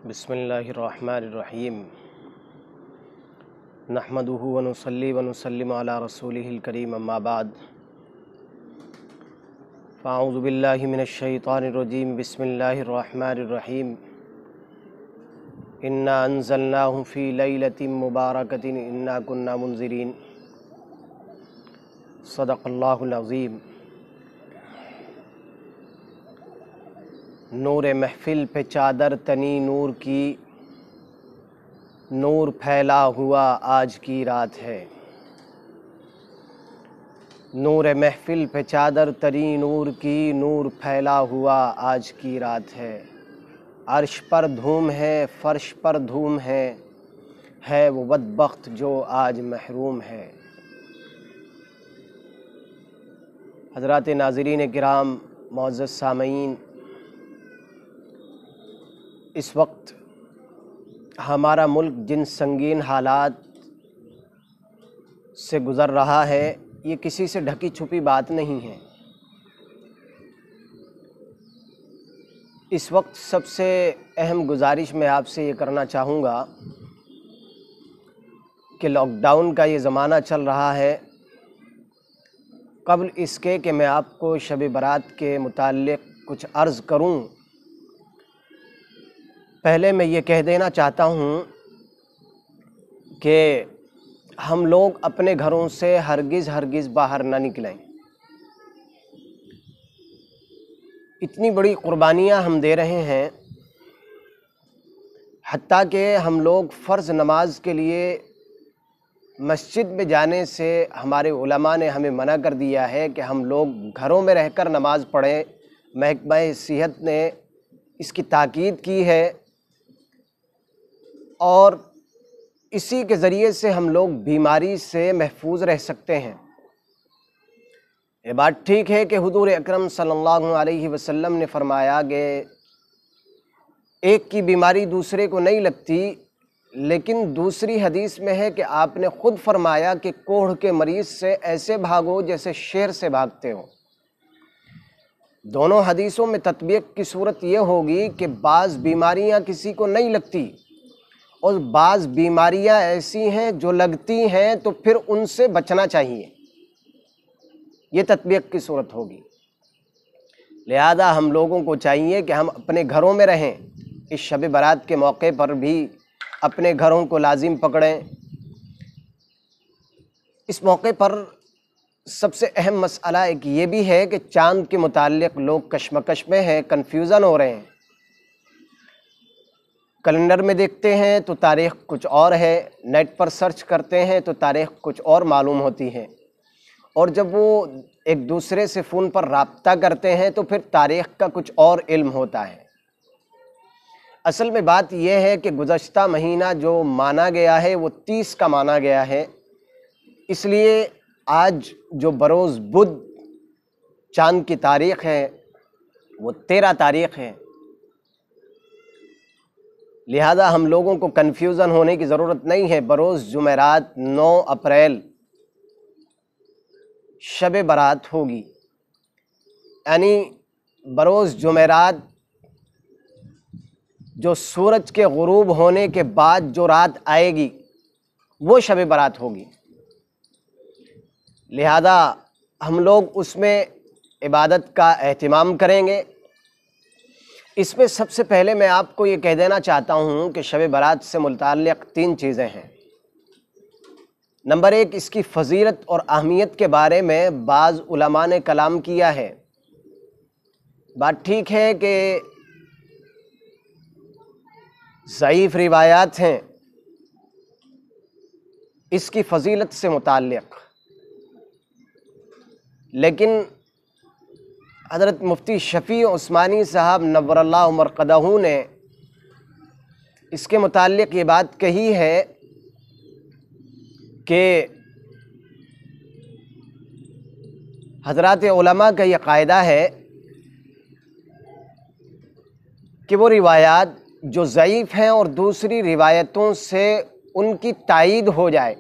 بسم اللہ الرحمن الرحیم نحمدہ ونصلی ونسلم علی رسولہ الکریم اما بعد فاعوذ باللہ من الشیطان الرجیم بسم اللہ الرحمن الرحیم انا انزلناہ فی لیلۃ مبارکۃ انا کنا منذرین صدق اللہ العظیم۔ نور محفل پہ چادر تنی نور کی، نور پھیلا ہوا آج کی رات ہے۔ نور محفل پہ چادر تنی نور کی، نور پھیلا ہوا آج کی رات ہے۔ عرش پر دھوم ہے، فرش پر دھوم ہے وہ بدبخت جو آج محروم ہے۔ حضرات ناظرین کرام، معزز سامعین، اس وقت ہمارا ملک جن سنگین حالات سے گزر رہا ہے، یہ کسی سے ڈھکی چھپی بات نہیں ہے۔ اس وقت سب سے اہم گزارش میں آپ سے یہ کرنا چاہوں گا کہ لاک ڈاؤن کا یہ زمانہ چل رہا ہے۔ قبل اس کے کہ میں آپ کو شب برات کے متعلق کچھ عرض کروں، پہلے میں یہ کہہ دینا چاہتا ہوں کہ ہم لوگ اپنے گھروں سے ہرگز باہر نہ نکلیں۔ اتنی بڑی قربانیاں ہم دے رہے ہیں، حتیٰ کہ ہم لوگ فرض نماز کے لیے مسجد میں جانے سے ہمارے علماء نے ہمیں منع کر دیا ہے کہ ہم لوگ گھروں میں رہ کر نماز پڑھیں۔ محکمہ صحت نے اس کی تاکید کی ہے، اور اسی کے ذریعے سے ہم لوگ بیماری سے محفوظ رہ سکتے ہیں۔ یہ بات ٹھیک ہے کہ حضور اکرم صلی اللہ علیہ وسلم نے فرمایا کہ ایک کی بیماری دوسرے کو نہیں لگتی، لیکن دوسری حدیث میں ہے کہ آپ نے خود فرمایا کہ کوڑھ کے مریض سے ایسے بھاگو جیسے شیر سے بھاگتے ہو۔ دونوں حدیثوں میں تطبیق کی صورت یہ ہوگی کہ بعض بیماریاں کسی کو نہیں لگتی، اور بعض بیماریاں ایسی ہیں جو لگتی ہیں تو پھر ان سے بچنا چاہیے، یہ تطبیق کی صورت ہوگی۔ لہذا ہم لوگوں کو چاہیے کہ ہم اپنے گھروں میں رہیں۔ اس شب برات کے موقع پر بھی اپنے گھروں کو لازم پکڑیں۔ اس موقع پر سب سے اہم مسئلہ ایک یہ بھی ہے کہ چاند کے متعلق لوگ کشمکش میں ہیں، کنفیوژن ہو رہے ہیں۔ کیلنڈر میں دیکھتے ہیں تو تاریخ کچھ اور ہے، نیٹ پر سرچ کرتے ہیں تو تاریخ کچھ اور معلوم ہوتی ہے، اور جب وہ ایک دوسرے سے فون پر رابطہ کرتے ہیں تو پھر تاریخ کا کچھ اور علم ہوتا ہے۔ اصل میں بات یہ ہے کہ گزشتہ مہینہ جو مانا گیا ہے وہ 30 کا مانا گیا ہے، اس لیے آج جو بروز بدھ چاند کی تاریخ ہے وہ 13 تاریخ ہے۔ لہذا ہم لوگوں کو کنفیوژن ہونے کی ضرورت نہیں ہے۔ بروز جمعرات 9 اپریل شب برات ہوگی، یعنی بروز جمعرات جو سورج کے غروب ہونے کے بعد جو رات آئے گی وہ شب برات ہوگی۔ لہذا ہم لوگ اس میں عبادت کا اہتمام کریں گے۔ اس میں سب سے پہلے میں آپ کو یہ کہہ دینا چاہتا ہوں کہ شب برات سے متعلق 3 چیزیں ہیں۔ نمبر 1، اس کی فضیلت اور اہمیت کے بارے میں بعض علماء نے کلام کیا ہے۔ بات ٹھیک ہے کہ ضعیف روایات ہیں اس کی فضیلت سے متعلق، لیکن حضرت مفتی شفیع عثمانی صاحب نور اللہ مرقدہ نے اس کے متعلق یہ بات کہی ہے کہ حضرات علماء کا یہ قاعدہ ہے کہ وہ روایات جو ضعیف ہیں اور دوسری روایتوں سے ان کی تائید ہو جائے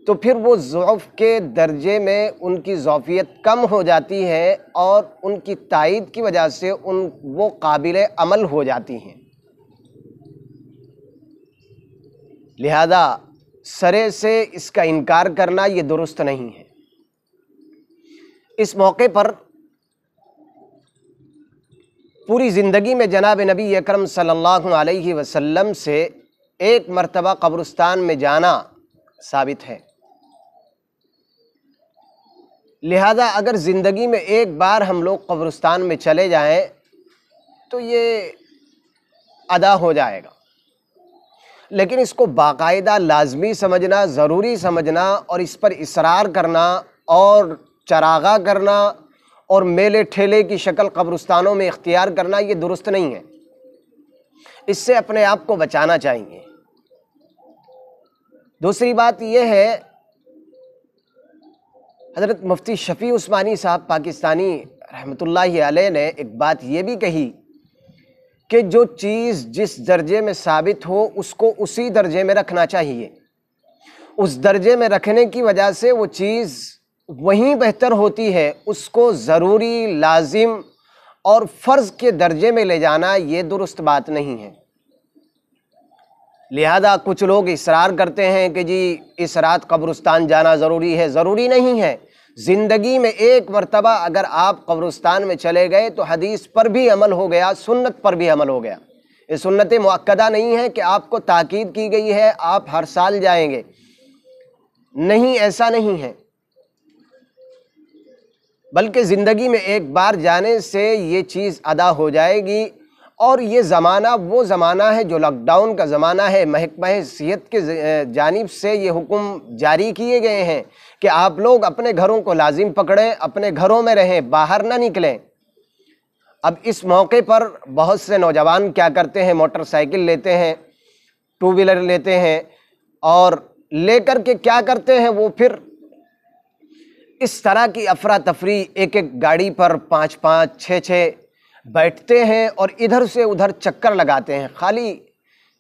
تو پھر وہ ضعف کے درجے میں ان کی ضعفیت کم ہو جاتی ہے اور ان کی تائید کی وجہ سے وہ قابل عمل ہو جاتی ہیں۔ لہذا سرے سے اس کا انکار کرنا یہ درست نہیں ہے۔ اس موقع پر پوری زندگی میں جناب نبی اکرم صلی اللہ علیہ وسلم سے ایک مرتبہ قبرستان میں جانا ثابت ہے۔ لہذا اگر زندگی میں ایک بار ہم لوگ قبرستان میں چلے جائیں تو یہ ادا ہو جائے گا، لیکن اس کو باقاعدہ لازمی سمجھنا، ضروری سمجھنا اور اس پر اصرار کرنا اور چراغاں کرنا اور میلے ٹھیلے کی شکل قبرستانوں میں اختیار کرنا یہ درست نہیں ہے۔ اس سے اپنے آپ کو بچانا چاہیے۔ دوسری بات یہ ہے، حضرت مفتی شفیع عثمانی صاحب پاکستانی رحمۃ اللہ علیہ نے ایک بات یہ بھی کہی کہ جو چیز جس درجے میں ثابت ہو اس کو اسی درجے میں رکھنا چاہیے۔ اس درجے میں رکھنے کی وجہ سے وہ چیز وہیں بہتر ہوتی ہے، اس کو ضروری، لازم اور فرض کے درجے میں لے جانا یہ درست بات نہیں ہے۔ لہذا کچھ لوگ اصرار کرتے ہیں کہ جی اس رات قبرستان جانا ضروری ہے۔ ضروری نہیں ہے۔ زندگی میں ایک مرتبہ اگر آپ قبرستان میں چلے گئے تو حدیث پر بھی عمل ہو گیا، سنت پر بھی عمل ہو گیا۔ یہ سنت مؤکدہ نہیں ہے کہ آپ کو تاکید کی گئی ہے آپ ہر سال جائیں گے، نہیں، ایسا نہیں ہے، بلکہ زندگی میں ایک بار جانے سے یہ چیز ادا ہو جائے گی۔ اور یہ زمانہ وہ زمانہ ہے جو لاک ڈاؤن کا زمانہ ہے۔ محکمہ صحت کے جانب سے یہ حکم جاری کیے گئے ہیں کہ آپ لوگ اپنے گھروں کو لازم پکڑیں، اپنے گھروں میں رہیں، باہر نہ نکلیں۔ اب اس موقع پر بہت سے نوجوان کیا کرتے ہیں، موٹر سائیکل لیتے ہیں، ٹو ویلر لیتے ہیں، اور لے کر کے کیا کرتے ہیں، وہ پھر اس طرح کی افراتفری، ایک ایک گاڑی پر 5 5 6 6 بیٹھتے ہیں اور ادھر سے ادھر چکر لگاتے ہیں، خالی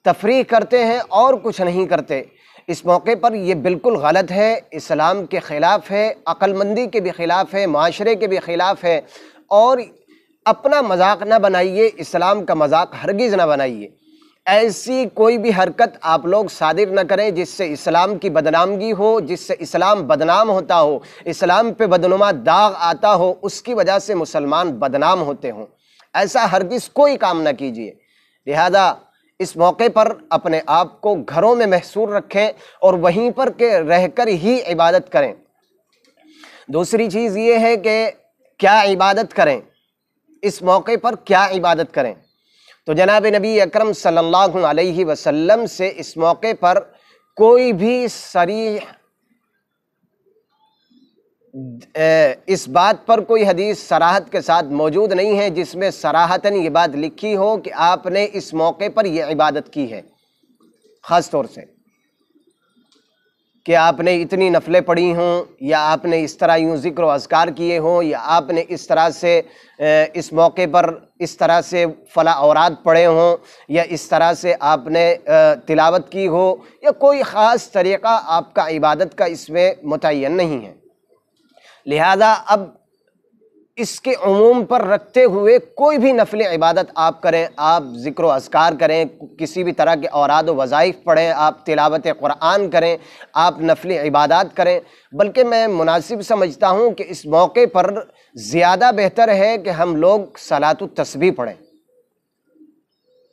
تفریح کرتے ہیں اور کچھ نہیں کرتے۔ اس موقع پر یہ بالکل غلط ہے، اسلام کے خلاف ہے، عقل مندی کے بھی خلاف ہے، معاشرے کے بھی خلاف ہے، اور اپنا مذاق نہ بنائیے، اسلام کا مذاق ہرگز نہ بنائیے۔ ایسی کوئی بھی حرکت آپ لوگ صادر نہ کریں جس سے اسلام کی بدنامگی ہو، جس سے اسلام بدنام ہوتا ہو، اسلام پہ بدنما داغ آتا ہو، اس کی وجہ سے مسلمان بدنام ہوتے ہوں۔ ایسا ہرگز کوئی کام نہ کیجیے۔ لہذا اس موقع پر اپنے آپ کو گھروں میں محصور رکھیں اور وہیں پر کے رہ کر ہی عبادت کریں۔ دوسری چیز یہ ہے کہ کیا عبادت کریں، اس موقع پر کیا عبادت کریں۔ تو جناب نبی اکرم صلی اللہ علیہ وسلم سے اس موقع پر کوئی بھی صریح اس بات پر کوئی حدیث صراحت کے ساتھ موجود نہیں ہے جس میں صراحتاً یہ بات لکھی ہو کہ آپ نے اس موقع پر یہ عبادت کی ہے، خاص طور سے کہ آپ نے اتنی نفلیں پڑھی ہوں، یا آپ نے اس طرح یوں ذکر و اذکار کیے ہوں، یا آپ نے اس طرح سے اس موقع پر اس طرح سے فلاں اوراد پڑھے ہوں، یا اس طرح سے آپ نے تلاوت کی ہو، یا کوئی خاص طریقہ آپ کا عبادت کا اس میں متعین نہیں ہے۔ لہذا اب اس کے عموم پر رکھتے ہوئے کوئی بھی نفل عبادت آپ کریں، آپ ذکر و اذکار کریں، کسی بھی طرح کے اوراد و وظائف پڑھیں، آپ تلاوت قرآن کریں، آپ نفل عبادات کریں، بلکہ میں مناسب سمجھتا ہوں کہ اس موقع پر زیادہ بہتر ہے کہ ہم لوگ صلاۃ التسبیح پڑھیں،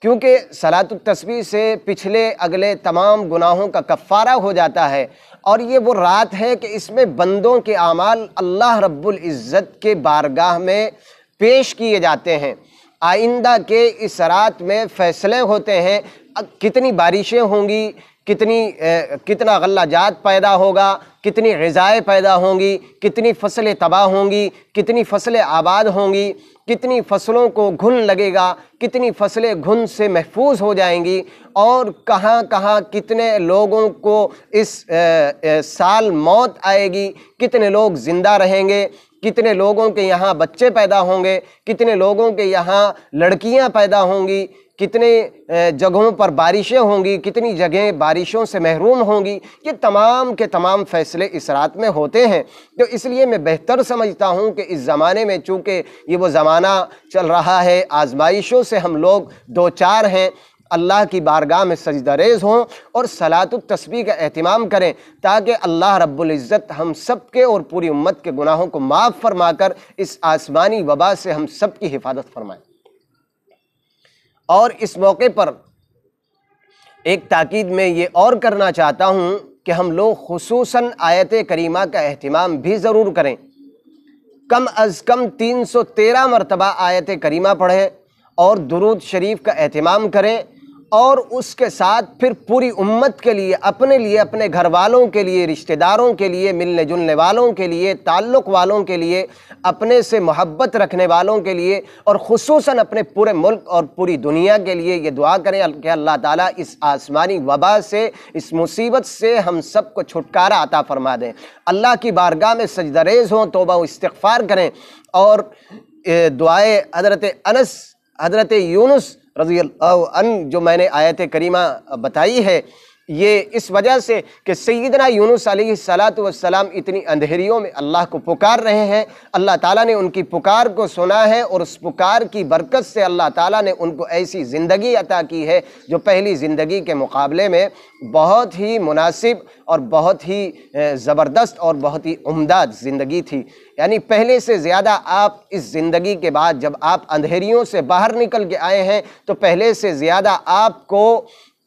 کیونکہ صلاۃ التسبیح سے پچھلے اگلے تمام گناہوں کا کفارہ ہو جاتا ہے، اور یہ وہ رات ہے کہ اس میں بندوں کے اعمال اللہ رب العزت کے بارگاہ میں پیش کیے جاتے ہیں۔ آئندہ کے اس رات میں فیصلے ہوتے ہیں، کتنی بارشیں ہوں گی، کتنا غلہ جات پیدا ہوگا، کتنی غذائیں پیدا ہوں گی، کتنی فصلیں تباہ ہوں گی، کتنی فصلیں آباد ہوں گی، کتنی فصلوں کو گھن لگے گا، کتنی فصلیں گھن سے محفوظ ہو جائیں گی، اور کہاں کہاں کتنے لوگوں کو اس سال موت آئے گی، کتنے لوگ زندہ رہیں گے، کتنے لوگوں کے یہاں بچے پیدا ہوں گے، کتنے لوگوں کے یہاں لڑکیاں پیدا ہوں گی، کتنے جگہوں پر بارشیں ہوں گی، کتنی جگہیں بارشوں سے محروم ہوں گی۔ یہ تمام کے تمام فیصلے اس رات میں ہوتے ہیں۔ تو اس لیے میں بہتر سمجھتا ہوں کہ اس زمانے میں چونکہ یہ وہ زمانہ چل رہا ہے، آزمائشوں سے ہم لوگ دو چار ہیں، اللہ کی بارگاہ میں سجدہ ریز ہوں اور صلاۃ التسبیح کا اہتمام کریں، تاکہ اللہ رب العزت ہم سب کے اور پوری امت کے گناہوں کو معاف فرما کر اس آسمانی وبا سے ہم سب کی حفاظت فرمائیں۔ اور اس موقع پر ایک تاکید میں یہ اور کرنا چاہتا ہوں کہ ہم لوگ خصوصاً آیت کریمہ کا اہتمام بھی ضرور کریں، کم از کم 313 مرتبہ آیت کریمہ پڑھیں اور درود شریف کا اہتمام کریں، اور اس کے ساتھ پھر پوری امت کے لیے، اپنے گھر والوں کے لیے، رشتہ داروں کے لیے، ملنے جلنے والوں کے لیے، تعلق والوں کے لیے، اپنے سے محبت رکھنے والوں کے لیے، اور خصوصاً اپنے پورے ملک اور پوری دنیا کے لیے یہ دعا کریں کہ اللہ تعالیٰ اس آسمانی وبا سے، اس مصیبت سے ہم سب کو چھٹکارا عطا فرما دیں۔ اللہ کی بارگاہ میں سجدہ ریز ہوں، توبہ و استغفار کریں، اور دعائے حضرت یونس رضی اللہ عنہ جو میں نے آیت کریمہ بتائی ہے، یہ اس وجہ سے کہ سیدنا یونس علیہ السلام اتنی اندھیریوں میں اللہ کو پکار رہے ہیں، اللہ تعالیٰ نے ان کی پکار کو سنا ہے، اور اس پکار کی برکت سے اللہ تعالیٰ نے ان کو ایسی زندگی عطا کی ہے جو پہلی زندگی کے مقابلے میں بہت ہی مناسب اور بہت ہی زبردست اور بہت ہی عمدہ زندگی تھی۔ یعنی پہلے سے زیادہ آپ اس زندگی کے بعد جب آپ اندھیریوں سے باہر نکل کے آئے ہیں تو پہلے سے زیادہ آپ کو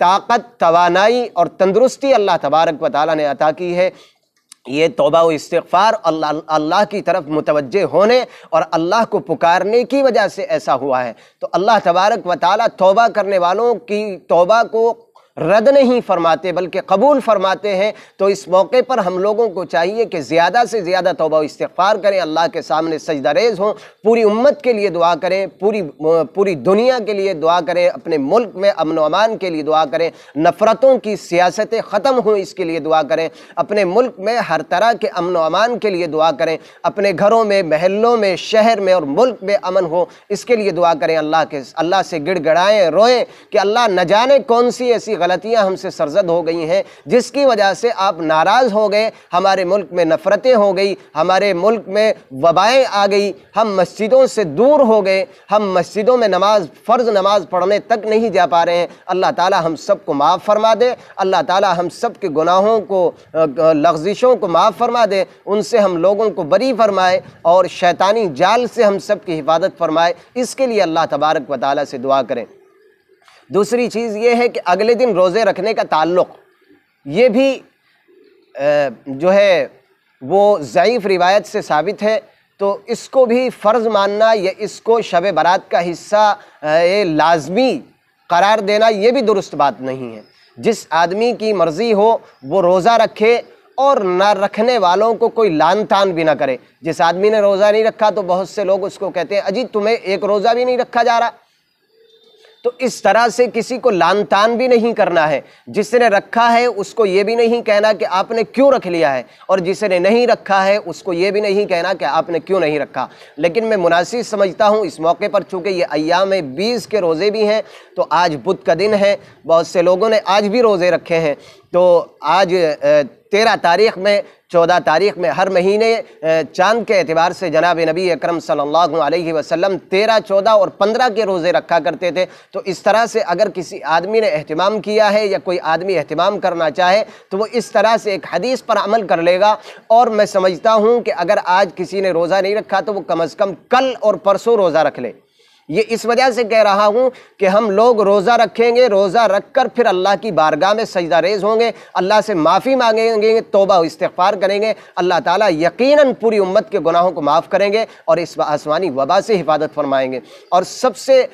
طاقت، توانائی اور تندرستی اللہ تبارک و تعالیٰ نے عطا کی ہے۔ یہ توبہ و استغفار اللہ کی طرف متوجہ ہونے اور اللہ کو پکارنے کی وجہ سے ایسا ہوا ہے۔ تو اللہ تبارک و تعالیٰ توبہ کرنے والوں کی توبہ کو رد نہیں فرماتے بلکہ قبول فرماتے ہیں۔ تو اس موقع پر ہم لوگوں کو چاہیے کہ زیادہ سے زیادہ توبہ و استغفار کریں، اللہ کے سامنے سجدہ ریز ہوں، پوری امت کے لیے دعا کریں، پوری دنیا کے لیے دعا کریں، اپنے ملک میں امن و امان کے لیے دعا کریں، نفرتوں کی سیاستیں ختم ہوں اس کے لیے دعا کریں، اپنے ملک میں ہر طرح کے امن و امان کے لیے دعا کریں، اپنے گھروں میں، محلوں میں، شہر میں اور ملک میں امن ہو اس کے لیے دعا کریں، اللہ سے گڑ گڑائیں، روئیں کہ اللہ نہ جانے کون سی ایسی غلطیاں ہم سے سرزد ہو گئی ہیں جس کی وجہ سے آپ ناراض ہو گئے، ہمارے ملک میں نفرتیں ہو گئی، ہمارے ملک میں وبائیں آ گئی، ہم مسجدوں سے دور ہو گئے، ہم مسجدوں میں فرض نماز پڑھنے تک نہیں جا پا رہے ہیں۔ اللہ تعالی ہم سب کو معاف فرما دے، اللہ تعالی ہم سب کے گناہوں کو، لغزشوں کو معاف فرما دے، ان سے ہم لوگوں کو بری فرمائے اور شیطانی جال سے ہم سب کی حفاظت فرمائے۔ اس کے لیے اللہ تبارک و تعالی سے دعا کریں۔ دوسری چیز یہ ہے کہ اگلے دن روزے رکھنے کا تعلق، یہ بھی جو ہے وہ ضعیف روایت سے ثابت ہے، تو اس کو بھی فرض ماننا یا اس کو شب برات کا حصہ لازمی قرار دینا یہ بھی درست بات نہیں ہے۔ جس آدمی کی مرضی ہو وہ روزہ رکھے اور نہ رکھنے والوں کو کوئی لان تان بھی نہ کرے۔ جس آدمی نے روزہ نہیں رکھا تو بہت سے لوگ اس کو کہتے ہیں اجی تمہیں ایک روزہ بھی نہیں رکھا جا رہا، تو اس طرح سے کسی کو لان تان بھی نہیں کرنا ہے۔ جس نے رکھا ہے اس کو یہ بھی نہیں کہنا کہ آپ نے کیوں رکھ لیا ہے، اور جس نے نہیں رکھا ہے اس کو یہ بھی نہیں کہنا کہ آپ نے کیوں نہیں رکھا۔ لیکن میں مناسب سمجھتا ہوں اس موقع پر، چونکہ یہ ایام 20 کے روزے بھی ہیں، تو آج بدھ کا دن ہے، بہت سے لوگوں نے آج بھی روزے رکھے ہیں، تو آج 13 تاریخ میں، 14 تاریخ میں، ہر مہینے چاند کے اعتبار سے جناب نبی اکرم صلی اللہ علیہ وسلم 13، 14 اور 15 کے روزے رکھا کرتے تھے۔ تو اس طرح سے اگر کسی آدمی نے اہتمام کیا ہے یا کوئی آدمی اہتمام کرنا چاہے تو وہ اس طرح سے ایک حدیث پر عمل کر لے گا۔ اور میں سمجھتا ہوں کہ اگر آج کسی نے روزہ نہیں رکھا تو وہ کم از کم کل اور پرسوں روزہ رکھ لے۔ یہ اس وجہ سے کہہ رہا ہوں کہ ہم لوگ روزہ رکھیں گے، روزہ رکھ کر پھر اللہ کی بارگاہ میں سجدہ ریز ہوں گے، اللہ سے معافی مانگیں گے، توبہ و استغفار کریں گے، اللہ تعالیٰ یقیناً پوری امت کے گناہوں کو معاف کریں گے اور اس آسمانی وبا سے حفاظت فرمائیں گے۔ اور سب سے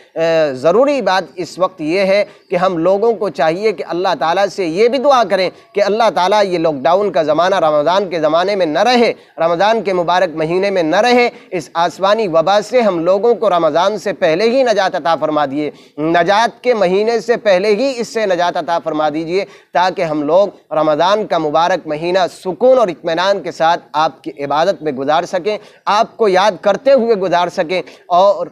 ضروری بات اس وقت یہ ہے کہ ہم لوگوں کو چاہیے کہ اللہ تعالیٰ سے یہ بھی دعا کریں کہ اللہ تعالیٰ یہ لاک ڈاؤن کا زمانہ رمضان کے زمانے میں نہ رہے، رمضان کے مبارک مہینے میں نہ رہے، اس آسمانی وبا سے ہم لوگوں کو رمضان سے پہلے ہی نجات عطا فرما دیے، نجات کے مہینے سے پہلے ہی اس سے نجات عطا فرما دیجئے، تاکہ ہم لوگ رمضان کا مبارک مہینہ سکون اور اطمینان کے ساتھ آپ کی عبادت میں گزار سکیں، آپ کو یاد کرتے ہوئے گزار سکیں اور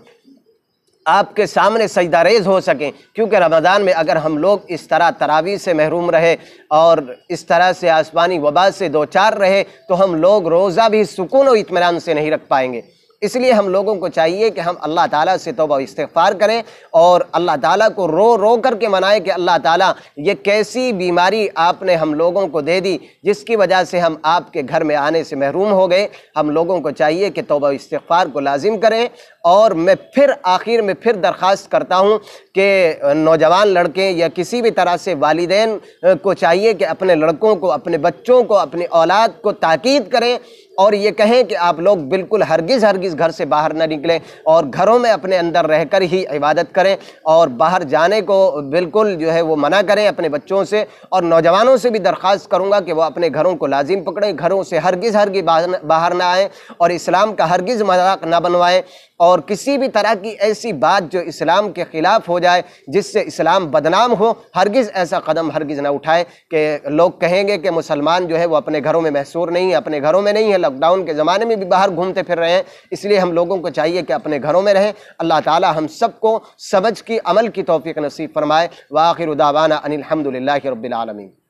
آپ کے سامنے سجدہ ریز ہو سکیں۔ کیونکہ رمضان میں اگر ہم لوگ اس طرح تراویح سے محروم رہے اور اس طرح سے آسمانی وبا سے دوچار رہے تو ہم لوگ روزہ بھی سکون و اطمینان سے نہیں رکھ پائیں گے۔ اس لیے ہم لوگوں کو چاہیے کہ ہم اللہ تعالیٰ سے توبہ و استغفار کریں اور اللہ تعالیٰ کو رو رو کر کے منائیں کہ اللہ تعالیٰ یہ کیسی بیماری آپ نے ہم لوگوں کو دے دی جس کی وجہ سے ہم آپ کے گھر میں آنے سے محروم ہو گئے۔ ہم لوگوں کو چاہیے کہ توبہ و استغفار کو لازم کریں۔ اور میں پھر آخر میں پھر درخواست کرتا ہوں کہ نوجوان لڑکے یا کسی بھی طرح سے والدین کو چاہیے کہ اپنے لڑکوں کو، اپنے بچوں کو، اپنی اولاد کو تاکید کریں اور یہ کہیں کہ آپ لوگ بالکل ہرگز گھر سے باہر نہ نکلیں اور گھروں میں اپنے اندر رہ کر ہی عبادت کریں اور باہر جانے کو بالکل جو ہے وہ منع کریں اپنے بچوں سے۔ اور نوجوانوں سے بھی درخواست کروں گا کہ وہ اپنے گھروں کو لازم پکڑیں، گھروں سے ہرگز باہر نہ آئیں اور اسلام کا ہرگز مذاق نہ بنوائیں، اور کسی بھی طرح کی ایسی بات جو اسلام کے خلاف ہو جائے جس سے اسلام بدنام ہو، ہرگز ایسا قدم ہرگز نہ اٹھائے کہ لوگ کہیں گے کہ مسلمان جو ہے وہ اپنے گھروں میں محصور نہیں ہے، اپنے گھروں میں نہیں ہے، لاک ڈاؤن کے زمانے میں بھی باہر گھومتے پھر رہے ہیں۔ اس لیے ہم لوگوں کو چاہیے کہ اپنے گھروں میں رہیں۔ اللہ تعالی ہم سب کو سمجھ کی عمل کی توفیق نصیب فرمائے۔ وآخر دعوانا ان الحمد للہ رب العالمین۔